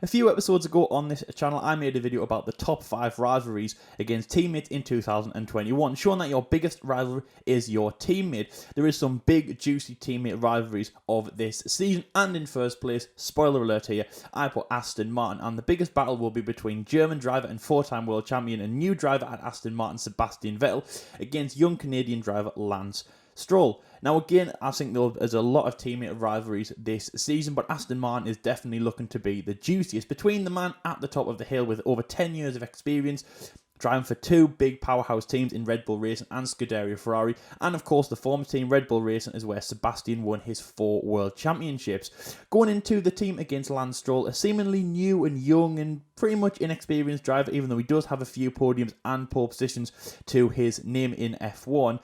A few episodes ago on this channel, I made a video about the top 5 rivalries against teammates in 2021, showing that your biggest rivalry is your teammate. There is some big, juicy teammate rivalries of this season, and in first place, spoiler alert here, I put Aston Martin, and the biggest battle will be between German driver and 4-time world champion and new driver at Aston Martin, Sebastian Vettel, against young Canadian driver Lance Stroll. Now again, I think there's a lot of teammate rivalries this season, but Aston Martin is definitely looking to be the juiciest. Between the man at the top of the hill with over 10 years of experience, driving for two big powerhouse teams in Red Bull Racing and Scuderia Ferrari, and of course the former team Red Bull Racing is where Sebastian won his 4 world championships. Going into the team against Lance Stroll, a seemingly new and young and pretty much inexperienced driver, even though he does have a few podiums and pole positions to his name in F1.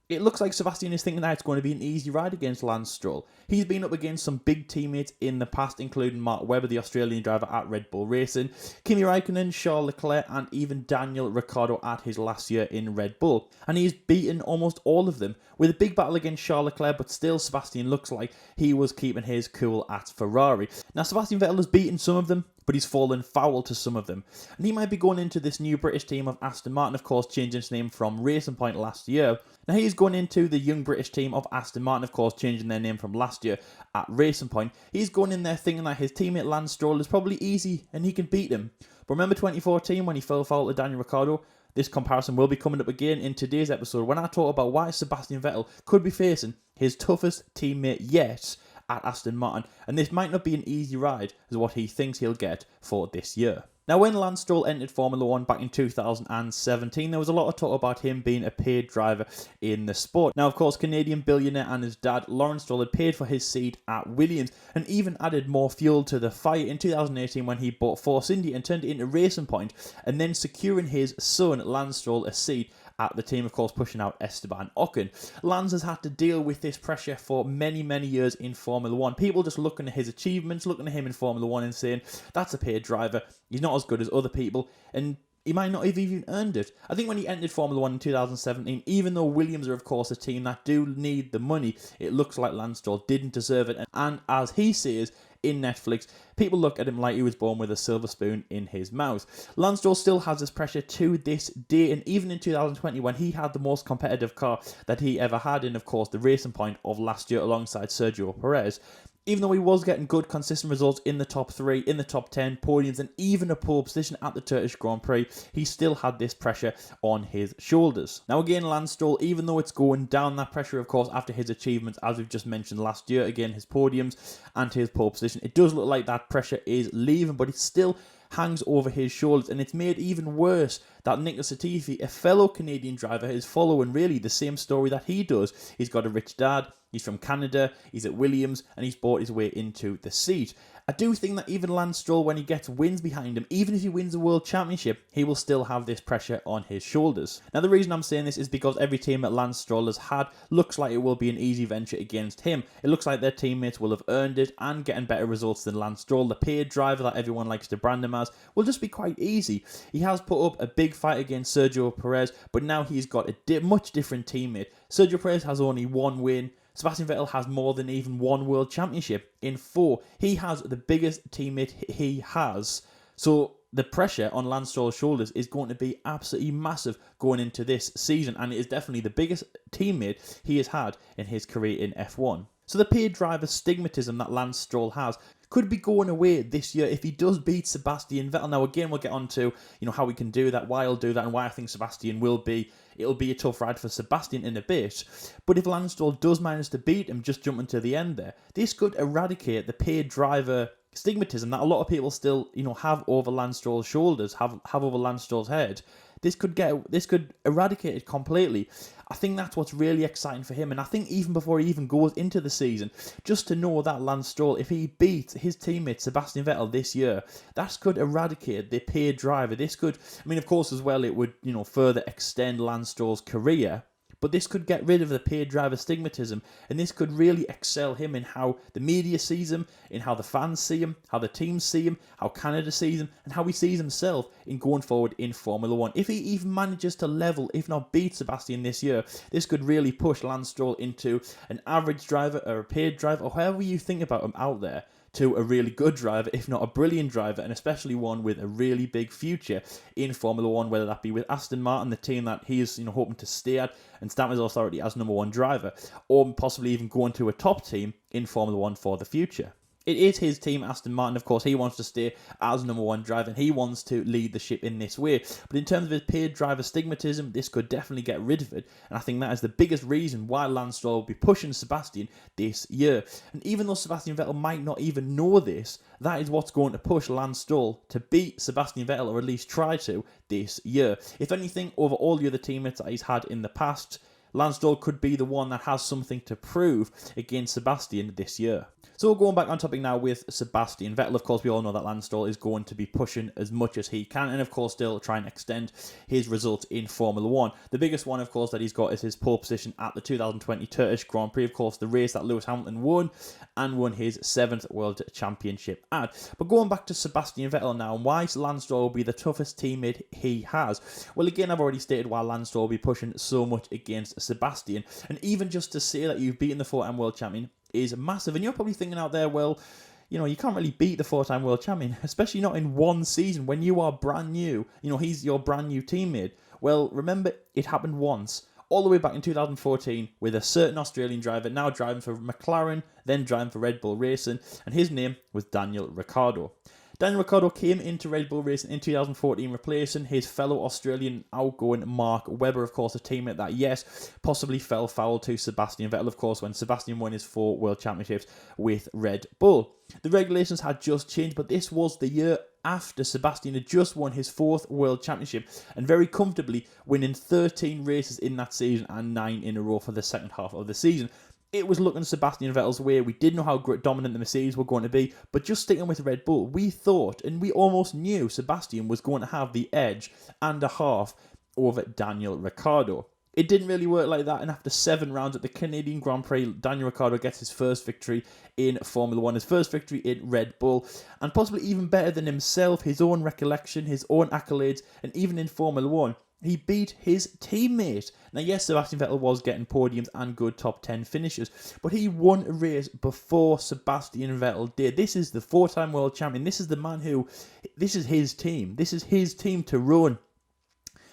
It looks like Sebastian is thinking that it's going to be an easy ride against Lance Stroll. He's been up against some big teammates in the past, including Mark Webber, the Australian driver at Red Bull Racing, Kimi Raikkonen, Charles Leclerc, and even Daniel Ricciardo at his last year in Red Bull. And he's beaten almost all of them, with a big battle against Charles Leclerc, but still Sebastian looks like he was keeping his cool at Ferrari. Now Sebastian Vettel has beaten some of them, but he's fallen foul to some of them. And he might be going into this new British team of Aston Martin, of course, changing its name from Racing Point last year. Now he's going into the young British team of Aston Martin, of course, changing their name from last year at Racing Point. He's going in there thinking that his teammate Lance Stroll is probably easy and he can beat him. But remember 2014 when he fell foul to Daniel Ricciardo? This comparison will be coming up again in today's episode when I talk about why Sebastian Vettel could be facing his toughest teammate yet at Aston Martin, and this might not be an easy ride as what he thinks he'll get for this year. Now, when Lance Stroll entered Formula 1 back in 2017, there was a lot of talk about him being a paid driver in the sport. Now, of course, Canadian billionaire and his dad, Lawrence Stroll, had paid for his seat at Williams and even added more fuel to the fire in 2018 when he bought Force India and turned it into Racing Point, and then securing his son, Lance Stroll, a seat at the team, of course, pushing out Esteban Ocon. Lance has had to deal with this pressure for many, many years in Formula 1. People just looking at his achievements, looking at him in Formula 1 and saying, that's a paid driver, he's not as good as other people, and he might not have even earned it. I think when he entered Formula 1 in 2017, even though Williams are, of course, a team that do need the money, it looks like Lance Stroll didn't deserve it. And as he says in Netflix, people look at him like he was born with a silver spoon in his mouth. Lance Stroll still has this pressure to this day, and even in 2020 when he had the most competitive car that he ever had in, of course, the Racing Point of last year alongside Sergio Perez, even though he was getting good, consistent results in the top 3, in the top 10, podiums, and even a pole position at the Turkish Grand Prix, he still had this pressure on his shoulders. Now again, Lance Stroll, even though it's going down, that pressure, of course, after his achievements, as we've just mentioned last year, again, his podiums and his pole position, it does look like that pressure is leaving, but it still hangs over his shoulders, and it's made even worse that Nicholas Latifi, a fellow Canadian driver, is following really the same story that he does. He's got a rich dad, he's from Canada, he's at Williams, and he's bought his way into the seat. I do think that even Lance Stroll, when he gets wins behind him, even if he wins the World Championship, he will still have this pressure on his shoulders. Now, the reason I'm saying this is because every team that Lance Stroll has had looks like it will be an easy venture against him. It looks like their teammates will have earned it and getting better results than Lance Stroll. The paid driver that everyone likes to brand him as will just be quite easy. He has put up a big fight against Sergio Perez, but now he's got a much different teammate. Sergio Perez has only 1 win. Sebastian Vettel has more than even 1 world championship in 4. He has the biggest teammate he has. So the pressure on Lance Stroll's shoulders is going to be absolutely massive going into this season, and it is definitely the biggest teammate he has had in his career in F1. So the paid driver stigmatism that Lance Stroll has could be going away this year if he does beat Sebastian Vettel. Now again, we'll get on to how he can do that, why he'll do that, and why I think Sebastian will be. It'll be a tough ride for Sebastian in a bit. But if Lance Stroll does manage to beat him, just jumping to the end there, this could eradicate the paid driver stigmatism that a lot of people still, have over Lance Stroll's shoulders, have over Lance Stroll's head. This could eradicate it completely. I think that's what's really exciting for him, and I think even before he even goes into the season, just to know that Lance Stroll, if he beats his teammate Sebastian Vettel this year, that could eradicate the paid driver. This could, of course, as well, it would, further extend Lance Stroll's career. But this could get rid of the paid driver stigmatism, and this could really excel him in how the media sees him, in how the fans see him, how the teams see him, how Canada sees him, and how he sees himself in going forward in Formula 1. If he even manages to level, if not beat Sebastian this year, this could really push Lance Stroll into an average driver or a paid driver, or however you think about him out there, to a really good driver, if not a brilliant driver, and especially one with a really big future in Formula One, whether that be with Aston Martin, the team that he is hoping to stay at and stamp his authority as number one driver, or possibly even going to a top team in Formula One for the future. It is his team, Aston Martin. Of course, he wants to stay as number one driver, and he wants to lead the ship in this way. But in terms of his paid driver stigmatism, this could definitely get rid of it. And I think that is the biggest reason why Lance Stroll will be pushing Sebastian this year. And even though Sebastian Vettel might not even know this, that is what's going to push Lance Stroll to beat Sebastian Vettel, or at least try to, this year. If anything, over all the other teammates that he's had in the past, Lance Stroll could be the one that has something to prove against Sebastian this year. So going back on topic now with Sebastian Vettel, of course we all know that Lance Stroll is going to be pushing as much as he can, and of course still try and extend his results in Formula 1. The biggest one, of course, that he's got is his pole position at the 2020 Turkish Grand Prix, of course the race that Lewis Hamilton won, and won his 7th World Championship at. But going back to Sebastian Vettel now, and why Lance Stroll will be the toughest teammate he has. Well, again, I've already stated why Lance Stroll will be pushing so much against Sebastian, and even just to say that you've beaten the 4-time world champion is massive. And you're probably thinking out there, well, you can't really beat the 4-time world champion, especially not in one season when you are brand new. He's your brand new teammate. Well, remember, it happened once, all the way back in 2014, with a certain Australian driver now driving for McLaren, then driving for Red Bull Racing, and his name was Daniel Ricciardo. Daniel Ricciardo came into Red Bull Racing in 2014, replacing his fellow Australian outgoing Mark Webber, of course, a teammate that, yes, possibly fell foul to Sebastian Vettel, of course, when Sebastian won his 4 World Championships with Red Bull. The regulations had just changed, but this was the year after Sebastian had just won his 4th World Championship, and very comfortably winning 13 races in that season and 9 in a row for the second half of the season. It was looking Sebastian Vettel's way. We didn't know how dominant the Mercedes were going to be, but just sticking with Red Bull, we thought, and we almost knew Sebastian was going to have the edge and a half over Daniel Ricciardo. It didn't really work like that, and after 7 rounds at the Canadian Grand Prix, Daniel Ricciardo gets his first victory in Formula 1, his first victory in Red Bull, and possibly even better than himself, his own recollection, his own accolades, and even in Formula 1, he beat his teammate. Now, yes, Sebastian Vettel was getting podiums and good top 10 finishes, but he won a race before Sebastian Vettel did. This is the 4-time world champion. This is the man who, this is his team. This is his team to run.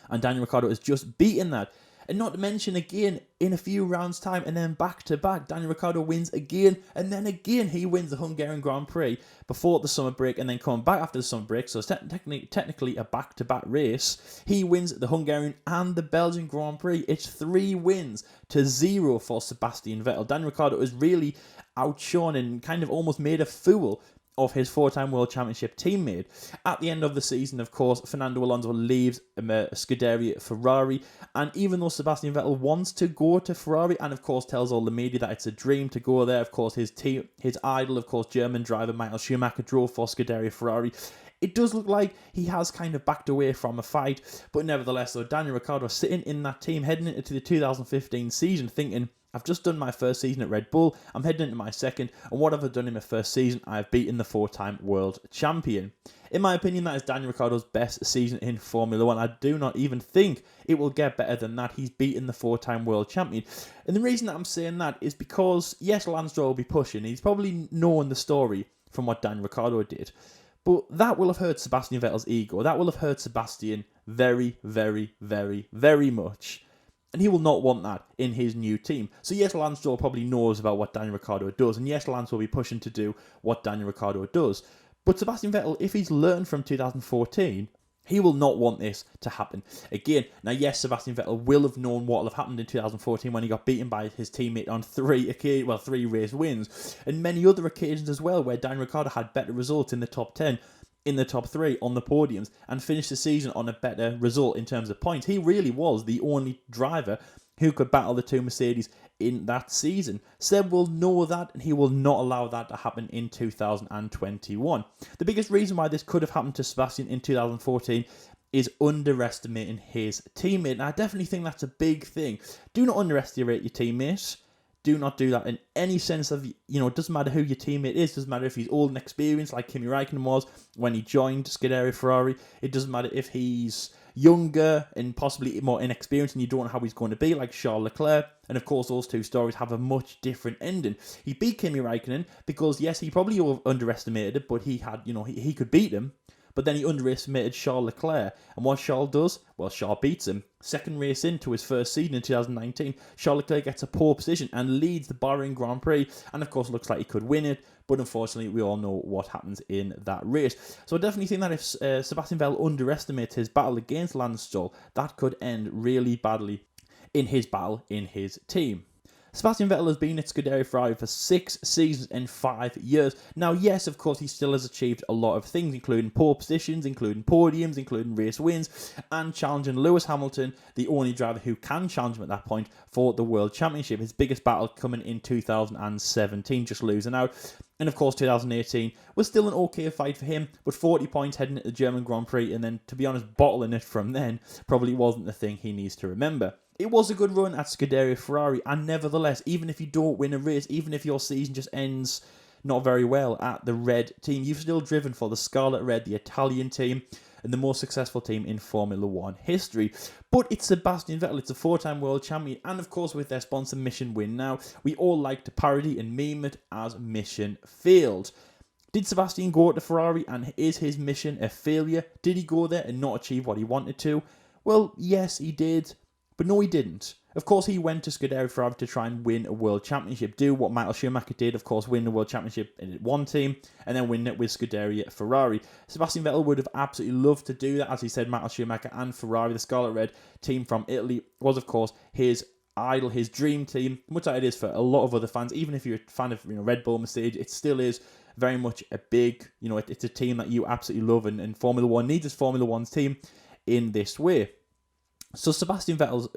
And Daniel Ricciardo has just beaten that. And not to mention, again, in a few rounds' time, and then back-to-back, Daniel Ricciardo wins again, and then again he wins the Hungarian Grand Prix before the summer break, and then coming back after the summer break, so it's technically a back-to-back race. He wins the Hungarian and the Belgian Grand Prix. It's 3 wins to 0 for Sebastian Vettel. Daniel Ricciardo is really outshone and kind of almost made a fool of his 4-time world championship teammate. At the end of the season, of course, Fernando Alonso leaves Scuderia Ferrari, and even though Sebastian Vettel wants to go to Ferrari, and of course tells all the media that it's a dream to go there, of course his idol, of course, German driver Michael Schumacher drove for Scuderia Ferrari, it does look like he has kind of backed away from a fight, but nevertheless, though, Daniel Ricciardo sitting in that team heading into the 2015 season thinking, I've just done my first season at Red Bull, I'm heading into my second, and what have I done in my first season? I've beaten the 4-time world champion. In my opinion, that is Daniel Ricciardo's best season in Formula 1. I do not even think it will get better than that. He's beaten the 4-time world champion. And the reason that I'm saying that is because, yes, Lance Stroll will be pushing. He's probably known the story from what Daniel Ricciardo did. But that will have hurt Sebastian Vettel's ego. That will have hurt Sebastian very, very, very, very much. And he will not want that in his new team. So yes, Lance Stroll probably knows about what Daniel Ricciardo does. And yes, Lance will be pushing to do what Daniel Ricciardo does. But Sebastian Vettel, if he's learned from 2014, he will not want this to happen again. Now, yes, Sebastian Vettel will have known what will have happened in 2014 when he got beaten by his teammate on 3 race wins. And many other occasions as well where Daniel Ricciardo had better results in the top 10. In the top 3 on the podiums and finished the season on a better result in terms of points. He really was the only driver who could battle the 2 Mercedes in that season. Seb will know that, and he will not allow that to happen in 2021. The biggest reason why this could have happened to Sebastian in 2014 is underestimating his teammate. And I definitely think that's a big thing. Do not underestimate your teammates. Do not do that in any sense of, it doesn't matter who your teammate is. It doesn't matter if he's old and experienced like Kimi Räikkönen was when he joined Scuderia Ferrari. It doesn't matter if he's younger and possibly more inexperienced, and you don't know how he's going to be, like Charles Leclerc. And of course, those two stories have a much different ending. He beat Kimi Räikkönen because, yes, he probably underestimated it, but he had, he could beat him. But then he underestimated Charles Leclerc. And what Charles does? Well, Charles beats him. Second race into his first season in 2019, Charles Leclerc gets a pole position and leads the Bahrain Grand Prix. And of course, looks like he could win it. But unfortunately, we all know what happens in that race. So I definitely think that if Sebastian Vettel underestimates his battle against Lance Stroll, that could end really badly in his battle in his team. Sebastian Vettel has been at Scuderia Ferrari for 6 seasons and 5 years. Now, yes, of course, he still has achieved a lot of things, including pole positions, including podiums, including race wins, and challenging Lewis Hamilton, the only driver who can challenge him at that point, for the World Championship. His biggest battle coming in 2017, just losing out. And of course, 2018 was still an okay fight for him, but 40 points heading into the German Grand Prix, and then, to be honest, bottling it from then probably wasn't the thing he needs to remember. It was a good run at Scuderia Ferrari, and nevertheless, even if you don't win a race, even if your season just ends not very well at the red team, you've still driven for the Scarlet Red, the Italian team, and the most successful team in Formula 1 history. But it's Sebastian Vettel, it's a 4-time world champion, and of course with their sponsor Mission Win Now, we all like to parody and meme it as Mission Failed. Did Sebastian go to Ferrari and is his mission a failure? Did he go there and not achieve what he wanted to? Well, yes, he did. But no, he didn't. Of course, he went to Scuderia Ferrari to try and win a world championship. Do what Michael Schumacher did, of course, win the world championship in one team, and then win it with Scuderia Ferrari. Sebastian Vettel would have absolutely loved to do that. As he said, Michael Schumacher and Ferrari, the Scarlet Red team from Italy, was, of course, his idol, his dream team, much like it is for a lot of other fans. Even if you're a fan of Red Bull, Mercedes, it still is very much a big, it's a team that you absolutely love, and Formula 1 needs its Formula 1's team in this way. So Sebastian Vettel's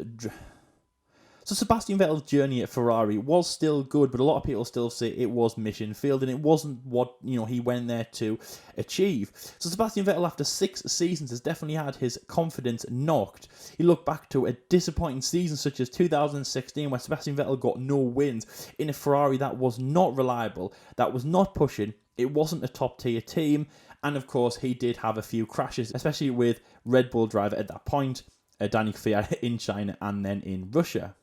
journey at Ferrari was still good, but a lot of people still say it was mission failed, and it wasn't what he went there to achieve. So Sebastian Vettel, after 6 seasons, has definitely had his confidence knocked. You look back to a disappointing season such as 2016, where Sebastian Vettel got no wins in a Ferrari that was not reliable, that was not pushing, it wasn't a top tier team, and of course he did have a few crashes, especially with Red Bull driver at that point, Daniel Kvyat, in China and then in Russia.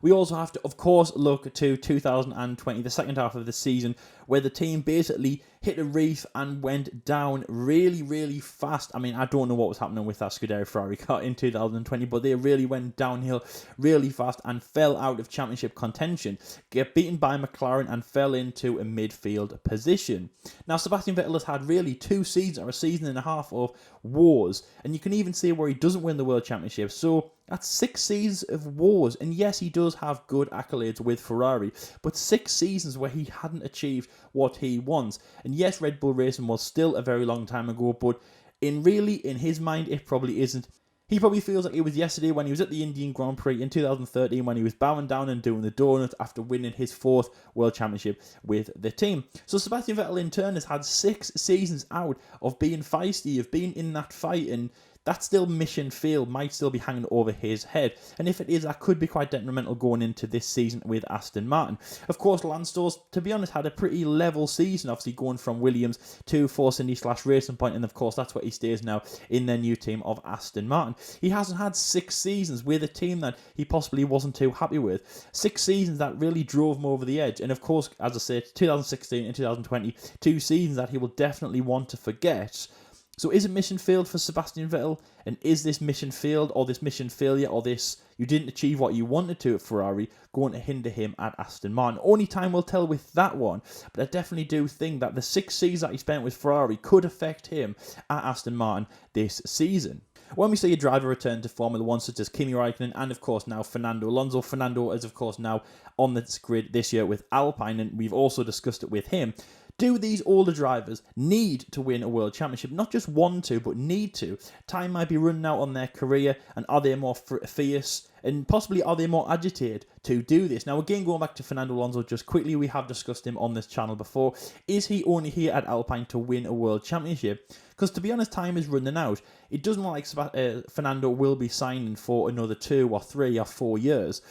We also have to, of course, look to 2020, the second half of the season, where the team basically hit a reef and went down really, really fast. I mean, I don't know what was happening with that Scuderia Ferrari car in 2020, but they really went downhill really fast and fell out of championship contention, get beaten by McLaren and fell into a midfield position. Now, Sebastian Vettel has had really 2 seasons or a season and a half of wars, and you can even see where he doesn't win the World Championship. So that's 6 seasons of wars, and yes, he does have good accolades with Ferrari, but 6 seasons where he hadn't achieved what he wants. And yes, Red Bull Racing was still a very long time ago, but in his mind, it probably isn't. He probably feels like it was yesterday when he was at the Indian Grand Prix in 2013, when he was bowing down and doing the donut after winning his 4th World Championship with the team. So Sebastian Vettel in turn has had 6 seasons out of being feisty, of being in that fight, and that still mission failed might still be hanging over his head. And if it is, that could be quite detrimental going into this season with Aston Martin. Of course, Lance Stroll, to be honest, had a pretty level season, obviously going from Williams to Force Indy / Racing Point, and of course that's where he stays now in their new team of Aston Martin. He hasn't had 6 seasons with a team that he possibly wasn't too happy with. 6 seasons that really drove him over the edge. And of course, as I said, 2016 and 2020, 2 seasons that he will definitely want to forget. So is it mission failed for Sebastian Vettel? And is this mission failed, or this mission failure, or this you didn't achieve what you wanted to at Ferrari going to hinder him at Aston Martin? Only time will tell with that one, but I definitely do think that the 6 seasons that he spent with Ferrari could affect him at Aston Martin this season. When we see a driver return to Formula 1 such as Kimi Räikkönen and of course now Fernando Alonso, Fernando is of course now on the grid this year with Alpine, and we've also discussed it with him. Do these older drivers need to win a world championship? Not just want to, but need to. Time might be running out on their career, and are they more fierce, and possibly are they more agitated to do this? Now, again, going back to Fernando Alonso just quickly, we have discussed him on this channel before. Is he only here at Alpine to win a world championship? Because to be honest, time is running out. It doesn't look like Fernando will be signing for another 2 or 3 or 4 years.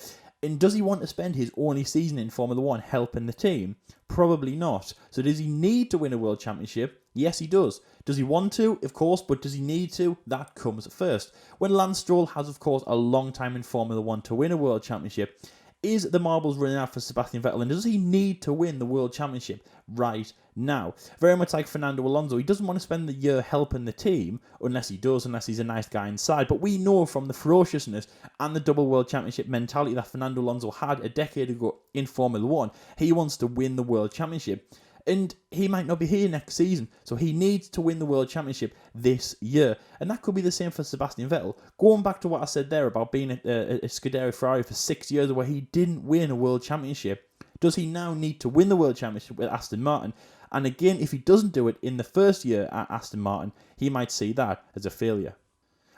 And does he want to spend his only season in Formula 1 helping the team? Probably not. So does he need to win a World Championship? Yes, he does. Does he want to? Of course, but does he need to? That comes first. When Lance Stroll has, of course, a long time in Formula 1 to win a World Championship, is the marbles running out for Sebastian Vettel, and does he need to win the World Championship right now? Very much like Fernando Alonso, he doesn't want to spend the year helping the team, unless he's a nice guy inside. But we know from the ferociousness and the double World Championship mentality that Fernando Alonso had a decade ago in Formula 1, he wants to win the World Championship. And he might not be here next season, so he needs to win the World Championship this year. And that could be the same for Sebastian Vettel. Going back to what I said there about being a Scuderia Ferrari for 6 years where he didn't win a World Championship, does he now need to win the World Championship with Aston Martin? And again, if he doesn't do it in the first year at Aston Martin, he might see that as a failure.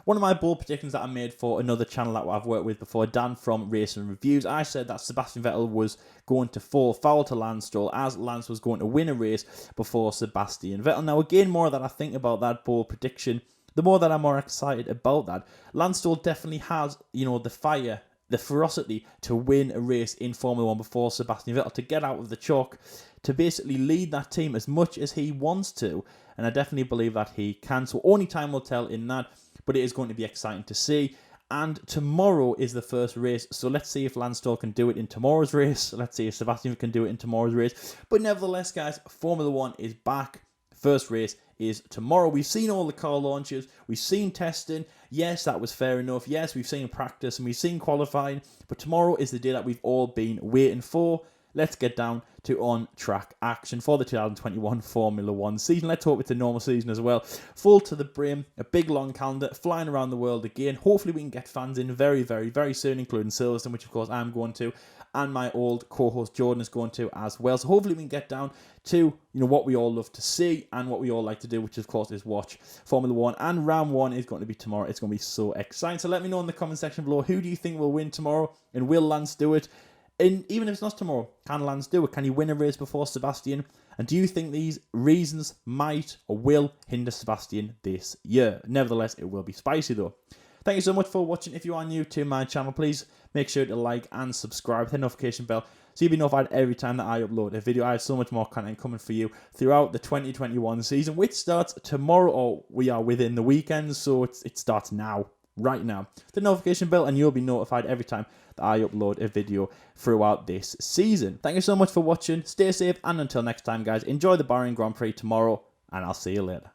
One of my bold predictions that I made for another channel that I've worked with before, Dan from Racing Reviews, I said that Sebastian Vettel was going to fall foul to Lance Stroll as Lance was going to win a race before Sebastian Vettel. Now, again, more that I think about that bold prediction, the more that I'm more excited about that. Lance Stroll definitely has, the fire, the ferocity to win a race in Formula 1 before Sebastian Vettel, to get out of the chalk, to basically lead that team as much as he wants to. And I definitely believe that he can. So only time will tell in that. But it is going to be exciting to see. And tomorrow is the first race, so let's see if Lance Stroll can do it in tomorrow's race. Let's see if Sebastian can do it in tomorrow's race. But nevertheless, guys, Formula 1 is back. First race is tomorrow. We've seen all the car launches. We've seen testing. Yes, that was fair enough. Yes, we've seen practice and we've seen qualifying. But tomorrow is the day that we've all been waiting for. Let's get down to on-track action for the 2021 Formula 1 season. Let's hope it's a normal season as well. Full to the brim, a big long calendar, flying around the world again. Hopefully we can get fans in very, very, very soon, including Silverstone, which of course I'm going to, and my old co-host Jordan is going to as well. So hopefully we can get down to what we all love to see and what we all like to do, which of course is watch Formula 1. And round 1 is going to be tomorrow. It's going to be so exciting. So let me know in the comment section below, who do you think will win tomorrow, and will Lance do it? And even if it's not tomorrow, can Lance do it? Can he win a race before Sebastian? And do you think these reasons might or will hinder Sebastian this year? Nevertheless, it will be spicy though. Thank you so much for watching. If you are new to my channel, please make sure to like and subscribe, hit the notification bell so you'll be notified every time that I upload a video. I have so much more content coming for you throughout the 2021 season, which starts tomorrow, or we are within the weekend, so it starts now. Right now, the notification bell, and you'll be notified every time that I upload a video throughout this season. Thank you so much for watching. Stay safe, and until next time, guys, enjoy the Bahrain Grand Prix tomorrow, and I'll see you later.